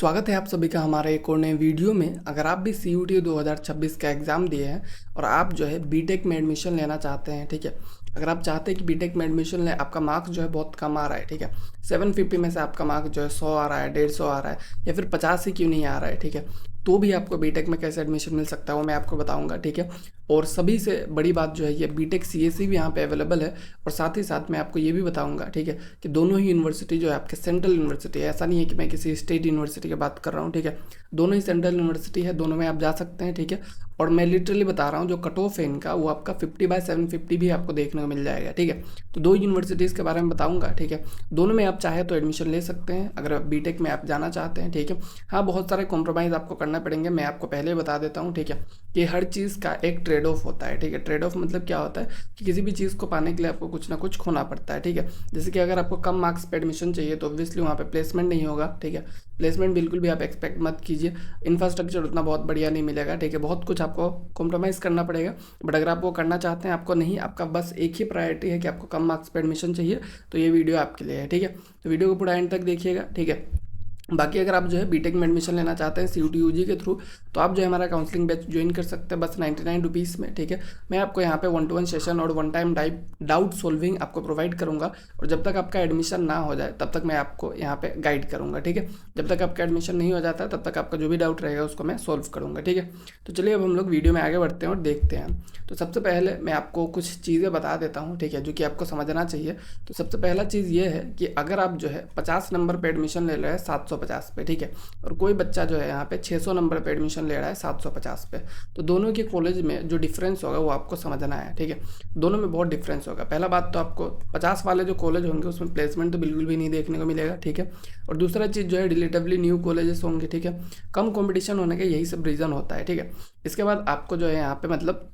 स्वागत है आप सभी का हमारे एक और नए वीडियो में। अगर आप भी CUET 2026 का एग्ज़ाम दिए हैं और आप जो है बीटेक में एडमिशन लेना चाहते हैं, ठीक है। अगर आप चाहते हैं कि बीटेक में एडमिशन लें, आपका मार्क्स जो है बहुत कम आ रहा है, ठीक है। 750 में से आपका मार्क्स जो है 100 आ रहा है, 150 आ रहा है या फिर 50 ही क्यों नहीं आ रहा है, ठीक है। तो भी आपको बीटेक में कैसे एडमिशन मिल सकता है वो मैं आपको बताऊंगा, ठीक है। और सभी से बड़ी बात जो है ये बीटेक CSE भी यहाँ पे अवेलेबल है। और साथ ही साथ मैं आपको ये भी बताऊंगा, ठीक है, कि दोनों ही यूनिवर्सिटी जो है आपके सेंट्रल यूनिवर्सिटी है। ऐसा नहीं है कि मैं किसी स्टेट यूनिवर्सिटी की बात कर रहा हूँ, ठीक है। दोनों ही सेंट्रल यूनिवर्सिटी है, दोनों में आप जा सकते हैं, ठीक है। और मैं लिटरली बता रहा हूँ, जो कट ऑफ है इनका वो आपका 50/750 भी आपको देखने को मिल जाएगा, ठीक है। तो दो यूनिवर्सिटीज़ के बारे में बताऊंगा, ठीक है। दोनों में आप चाहे तो एडमिशन ले सकते हैं अगर बीटेक में आप जाना चाहते हैं, ठीक है। हाँ, बहुत सारे कॉम्प्रोमाइज़ आपको करना पड़ेंगे, मैं आपको पहले ही बता देता हूँ, ठीक है, कि हर चीज़ का एक ट्रेड ऑफ होता है, ठीक है। ट्रेड ऑफ मतलब क्या होता है कि किसी भी चीज़ को पाने के लिए आपको कुछ ना कुछ खोना पड़ता है, ठीक है। जैसे कि अगर आपको कम मार्क्स पे एडमिशन चाहिए तो ऑब्वियसली वहाँ पे प्लेसमेंट नहीं होगा, ठीक है। प्लेसमेंट बिल्कुल भी आप एक्सपेक्ट मत कीजिए। इंफ्रास्ट्रक्चर उतना बहुत बढ़िया नहीं मिलेगा, ठीक है। बहुत कुछ आपको कॉम्प्रोमाइज़ करना पड़ेगा। बट अगर आप वो करना चाहते हैं, आपको नहीं, आपका बस एक ही प्रायोरिटी है कि आपको कम मार्क्स पे एडमिशन चाहिए, तो ये वीडियो आपके लिए है, ठीक है। तो वीडियो को पूरा एंड तक देखिएगा, ठीक है। बाकी अगर आप जो है बीटेक में एडमिशन लेना चाहते हैं CUET UG के थ्रू, तो आप जो है हमारा काउंसलिंग बैच ज्वाइन कर सकते हैं बस 99 रुपीज़ में, ठीक है। मैं आपको यहाँ पे 1-to-1 सेशन और 1 टाइम डाउट सॉल्विंग आपको प्रोवाइड करूँगा। और जब तक आपका एडमिशन ना हो जाए तब तक मैं आपको यहाँ पे गाइड करूँगा, ठीक है। जब तक आपका एडमिशन नहीं हो जाता तब तक आपका जो भी डाउट रहेगा उसको मैं सॉल्व करूँगा, ठीक है। तो चलिए अब हम लोग वीडियो में आगे बढ़ते हैं और देखते हैं। तो सबसे पहले मैं आपको कुछ चीज़ें बता देता हूँ, ठीक है, जो कि आपको समझना चाहिए। तो सबसे पहला चीज़ ये है कि अगर आप जो है 50 नंबर पे एडमिशन ले रहे हैं 750 पे, ठीक है, और कोई बच्चा जो है यहाँ पे 600 नंबर पे एडमिशन ले रहा है 750 पे, तो दोनों के कॉलेज में जो डिफरेंस होगा वो आपको समझना है, ठीक है। दोनों में बहुत डिफरेंस होगा। पहला बात तो आपको 50 वाले जो कॉलेज होंगे उसमें प्लेसमेंट तो बिल्कुल भी नहीं देखने को मिलेगा, ठीक है। और दूसरा चीज़ जो है रिलेटिवली न्यू कॉलेजेस होंगे, ठीक है। कम कॉम्पिटिशन होने का यही सब रीज़न होता है, ठीक है। इसके बाद आपको जो है यहाँ पे मतलब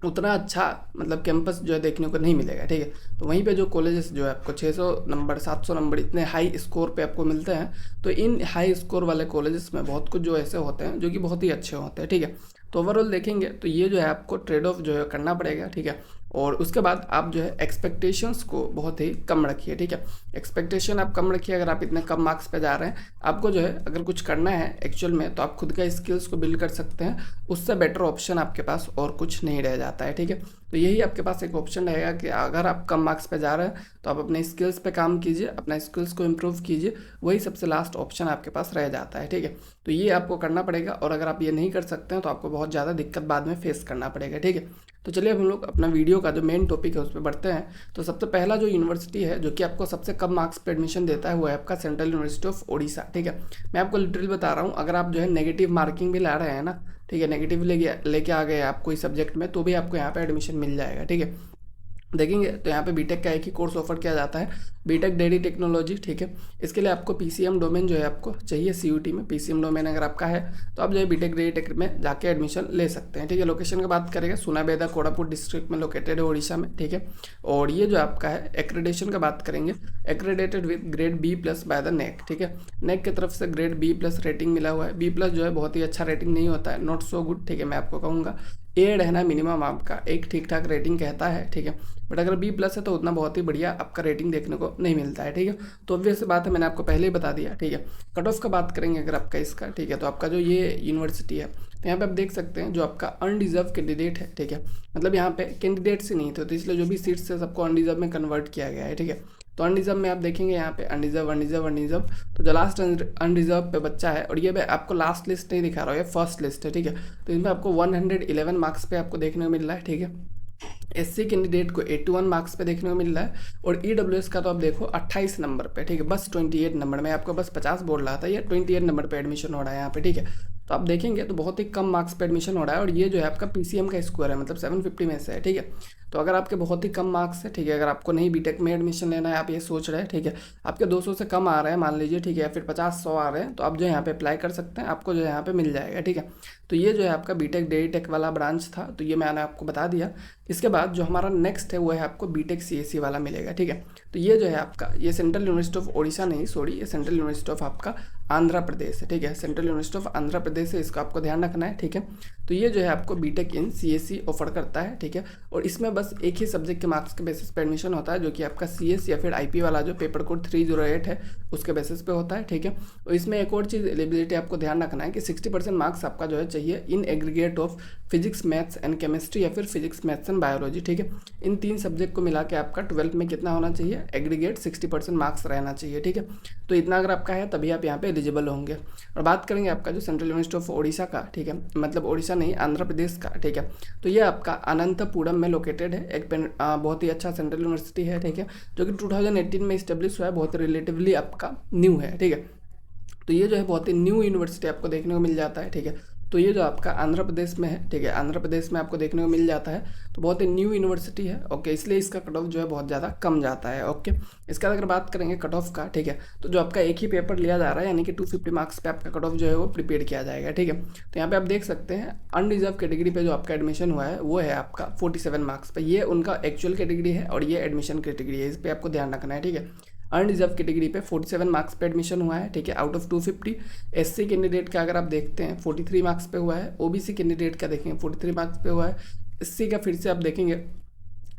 उतना अच्छा मतलब कैंपस जो है देखने को नहीं मिलेगा, ठीक है। तो वहीं पे जो कॉलेजेस जो है आपको 600 नंबर 700 नंबर इतने हाई स्कोर पे आपको मिलते हैं, तो इन हाई स्कोर वाले कॉलेजेस में बहुत कुछ जो ऐसे होते हैं जो कि बहुत ही अच्छे होते हैं, ठीक है। तो ओवरऑल देखेंगे तो ये जो है आपको ट्रेड ऑफ जो है करना पड़ेगा, ठीक है। और उसके बाद आप जो है एक्सपेक्टेशंस को बहुत ही कम रखिए, ठीक है। एक्सपेक्टेशन आप कम रखिए। अगर आप इतने कम मार्क्स पे जा रहे हैं, आपको जो है अगर कुछ करना है एक्चुअल में तो आप खुद का स्किल्स को बिल्ड कर सकते हैं। उससे बेटर ऑप्शन आपके पास और कुछ नहीं रह जाता है, ठीक है। तो यही आपके पास एक ऑप्शन रहेगा कि अगर आप कम मार्क्स पे जा रहे हैं तो आप अपने स्किल्स पे काम कीजिए, अपना स्किल्स को इम्प्रूव कीजिए। वही सबसे लास्ट ऑप्शन आपके पास रह जाता है, ठीक है। तो ये आपको करना पड़ेगा। और अगर आप ये नहीं कर सकते हैं तो आपको बहुत ज़्यादा दिक्कत बाद में फेस करना पड़ेगा, ठीक है। तो चलिए अब हम लोग अपना वीडियो का जो मेन टॉपिक है उस पर बढ़ते हैं। तो सबसे पहला जो यूनिवर्सिटी है जो कि आपको सबसे कम मार्क्स पे एडमिशन देता है वो है आपका सेंट्रल यूनिवर्सिटी ऑफ ओडिशा, ठीक है। मैं आपको लिटरली बता रहा हूँ, अगर आप जो है नेगेटिव मार्किंग भी ला रहे हैं ना, ठीक है, नेगेटिव लेके आ गए आप कोई सब्जेक्ट में, तो भी आपको यहाँ पे एडमिशन मिल जाएगा, ठीक है। देखेंगे तो यहाँ पे बीटेक का एक ही कोर्स ऑफर किया जाता है, बीटेक डेयरी टेक्नोलॉजी, ठीक है। इसके लिए आपको PCM डोमेन जो है आपको चाहिए CUET में। PCM डोमेन अगर आपका है तो आप जो है बीटेक डेयरी टेक में जाके एडमिशन ले सकते हैं, ठीक है। लोकेशन की बात करेंगे, सुनाबेदा कोरापुट डिस्ट्रिक्ट में लोकेटेड है उड़ीसा में, ठीक है। और ये जो आपका है एक्रेडेशन का बात करेंगे, accredited with grade B+ by the NAAC, ठीक है। नेक की तरफ से ग्रेड B+ रेटिंग मिला हुआ है। B+ जो है बहुत ही अच्छा रेटिंग नहीं होता है, नॉट सो गुड, ठीक है। मैं आपको कहूँगा A रहना मिनिमम आपका एक ठीक ठाक रेटिंग कहता है, ठीक है। बट अगर B+ है तो उतना बहुत ही बढ़िया आपका रेटिंग देखने को नहीं मिलता है, ठीक है। तो ऑब्वियस बात है, मैंने आपको पहले ही बता दिया, ठीक है। कट ऑफ का बात करेंगे अगर आपका इसका, ठीक है, तो आपका जो ये यूनिवर्सिटी है तो यहाँ पे आप देख सकते हैं जो आपका अनडिजर्व कैंडिडेट है, ठीक है। मतलब यहाँ पे कैंडिडेट्स ही नहीं थे, तो इसलिए जो भी सीट्स है सबको अनडिजर्व में कन्वर्ट किया गया है, ठीक है। तो अनडिजर्व में आप देखेंगे यहाँ पे अनडिजर्व अनडिजर्व अनडिजर्व, तो जो लास्ट अनडिजर्व पे बच्चा है, और ये मैं आपको लास्ट लिस्ट नहीं दिखा रहा हूँ, ये फर्स्ट लिस्ट है, ठीक है। तो इसमें आपको 111 मार्क्स पे आपको देखने को मिल रहा है, ठीक है। SC कैंडिडेट को 81 मार्क्स पे देखने को मिल रहा है। और EWS का तो आप देखो 28 नंबर पे, ठीक है, बस 28 नंबर में, आपको बस 50 बोल रहा था, ये 28 नंबर पे एडमिशन हो रहा है यहाँ पे, ठीक है। तो आप देखेंगे तो बहुत ही कम मार्क्स पे एडमिशन हो रहा है। और ये जो है आपका PCM का स्कोर है, मतलब 750 में से है, ठीक है। तो अगर आपके बहुत ही कम मार्क्स है, ठीक है, अगर आपको नहीं बीटेक में एडमिशन लेना है, आप ये सोच रहे हैं, ठीक है, आपके 200 से कम आ रहे हैं मान लीजिए, ठीक है, या फिर 50-100 आ रहे हैं, तो आप जो है यहाँ पे अप्लाई कर सकते हैं, आपको जो है यहाँ पे मिल जाएगा, ठीक है। तो ये जो है आपका बीटेक डेयरी टेक वाला ब्रांच था, तो ये मैंने आपको बता दिया। इसके बाद जो हमारा नेक्स्ट है वो है आपको बीटेक CSE वाला मिलेगा, ठीक है। तो ये जो है आपका, ये सेंट्रल यूनिवर्सिटी ऑफ ओडिशा नहीं, सॉरी, ये सेंट्रल यूनिवर्सिटी ऑफ आपका आंध्र प्रदेश है, ठीक है, central university of Andhra Pradesh है, इसका आपको ध्यान रखना है, ठीक है। तो ये जो है आपको बीटेक इन सीएससी ऑफर करता है, ठीक है। और इसमें बस एक ही सब्जेक्ट के मार्क्स के बेसिस पे एडमिशन होता है, जो कि आपका सीएस या फिर आईपी वाला जो पेपर कोड 308 है उसके बेसिस पे होता है, ठीक है। और इसमें एक और चीज़ एलिजिबिलिटी आपको ध्यान रखना है कि 60% मार्क्स आपका जो है चाहिए in aggregate of physics maths and chemistry या फिर फिजिक्स मैथ्स एंड बायोलॉजी, ठीक है। इन 3 सब्जेक्ट को मिला के आपका 12th में कितना होना चाहिए, एग्रीगेट 60% मार्क्स रहना चाहिए, ठीक है। तो इतना अगर आपका है तभी आप यहाँ पे एलिजिबल होंगे। और बात करेंगे आपका जो सेंट्रल यूनिवर्सिटी ऑफ ओडिशा का, ठीक है, मतलब ओडिशा नहीं आंध्र प्रदेश का, ठीक है। तो ये आपका अनंतपुरम में लोकेटेड है, एक बहुत ही अच्छा सेंट्रल यूनिवर्सिटी है, ठीक है, जो कि 2018 में इस्टेब्लिश हुआ है, बहुत रिलेटिवली आपका न्यू है, ठीक है। तो ये जो है बहुत ही न्यू यूनिवर्सिटी आपको देखने को मिल जाता है, ठीक है। तो ये जो आपका आंध्र प्रदेश में है, ठीक है, आंध्र प्रदेश में आपको देखने को मिल जाता है, तो बहुत ही न्यू यूनिवर्सिटी है, ओके, इसलिए इसका कट ऑफ जो है बहुत ज़्यादा कम जाता है, ओके। इसका अगर बात करेंगे कट ऑफ का, ठीक है, तो जो आपका एक ही पेपर लिया जा रहा है, यानी कि 250 मार्क्स पे आपका कट ऑफ जो है वो प्रिपेयर किया जाएगा, ठीक है। तो यहाँ पे आप देख सकते हैं अनरिजर्व कैटेगरी पे जो आपका एडमिशन हुआ है वो है आपका 47 मार्क्स पे, ये उनका एक्चुअल कैटेगरी है और ये एडमिशन कैटेगरी है, इस पर आपको ध्यान रखना है, ठीक है। अनरिजर्व कैटेगरी पे 47 मार्क्स पे एडमिशन हुआ है, ठीक है, आउट ऑफ 250। एससी कैंडिडेट का अगर आप देखते हैं 43 मार्क्स पे हुआ है, ओबीसी कैंडिडेट का देखेंगे 43 मार्क्स पे हुआ है, एससी का फिर से आप देखेंगे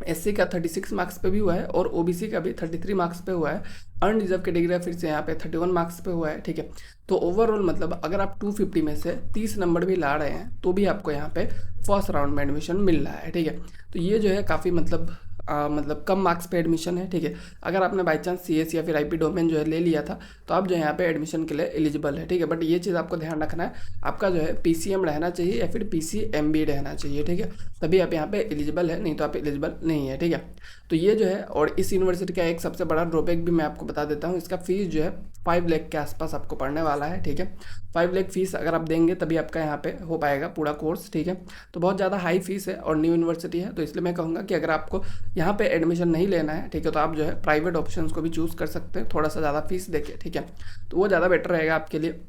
एससी का 36 मार्क्स पे भी हुआ है और ओबीसी का भी 33 मार्क्स पे हुआ है। अनरिजर्व कैटेगरी फिर से यहाँ पे 31 मार्क्स पे हुआ है, ठीक है। तो ओवरऑल मतलब अगर आप 250 में से 30 नंबर भी ला रहे हैं तो भी आपको यहाँ पे फर्स्ट राउंड में एडमिशन मिल रहा है, ठीक है। तो ये जो है काफ़ी मतलब कम मार्क्स पे एडमिशन है, ठीक है। अगर आपने बाई चांस सीएस या फिर आईपी डोमेन जो है ले लिया था तो आप जो है यहाँ पे एडमिशन के लिए एलिजिबल है, ठीक है। बट ये चीज़ आपको ध्यान रखना है, आपका जो है पीसीएम रहना चाहिए या फिर पीसीएमबी रहना चाहिए, ठीक है, तभी आप यहाँ पे एलिजिबल है, नहीं तो आप एलिजिबल नहीं है, ठीक है। तो ये जो है, और इस यूनिवर्सिटी का एक सबसे बड़ा ड्रॉबैक भी मैं आपको बता देता हूँ, इसका फीस जो है 5 लाख के आसपास आपको पड़ने वाला है, ठीक है। 5 लाख फीस अगर आप देंगे तभी आपका यहाँ पे हो पाएगा पूरा कोर्स, ठीक है। तो बहुत ज़्यादा हाई फीस है और न्यू यूनिवर्सिटी है, तो इसलिए मैं कहूँगा कि अगर आपको यहाँ पे एडमिशन नहीं लेना है, ठीक है, तो आप जो है प्राइवेट ऑप्शंस को भी चूज़ कर सकते हैं, थोड़ा सा ज़्यादा फीस देके, ठीक है, तो वो ज़्यादा बेटर रहेगा आपके लिए।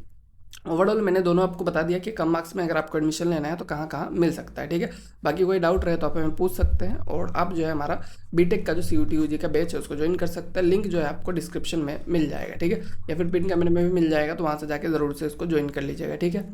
ओवरऑल मैंने दोनों आपको बता दिया कि कम मार्क्स में अगर आपको एडमिशन लेना है तो कहाँ कहाँ मिल सकता है, ठीक है। बाकी कोई डाउट रहे तो आप हमें पूछ सकते हैं, और आप जो है हमारा बीटेक का जो CUET UG का बैच है उसको ज्वाइन कर सकते हैं, लिंक जो है आपको डिस्क्रिप्शन में मिल जाएगा, ठीक है, या फिर पिन कमेंट में भी मिल जाएगा, तो वहाँ से जाके ज़रूर से इसको ज्वाइन कर लीजिएगा, ठीक है।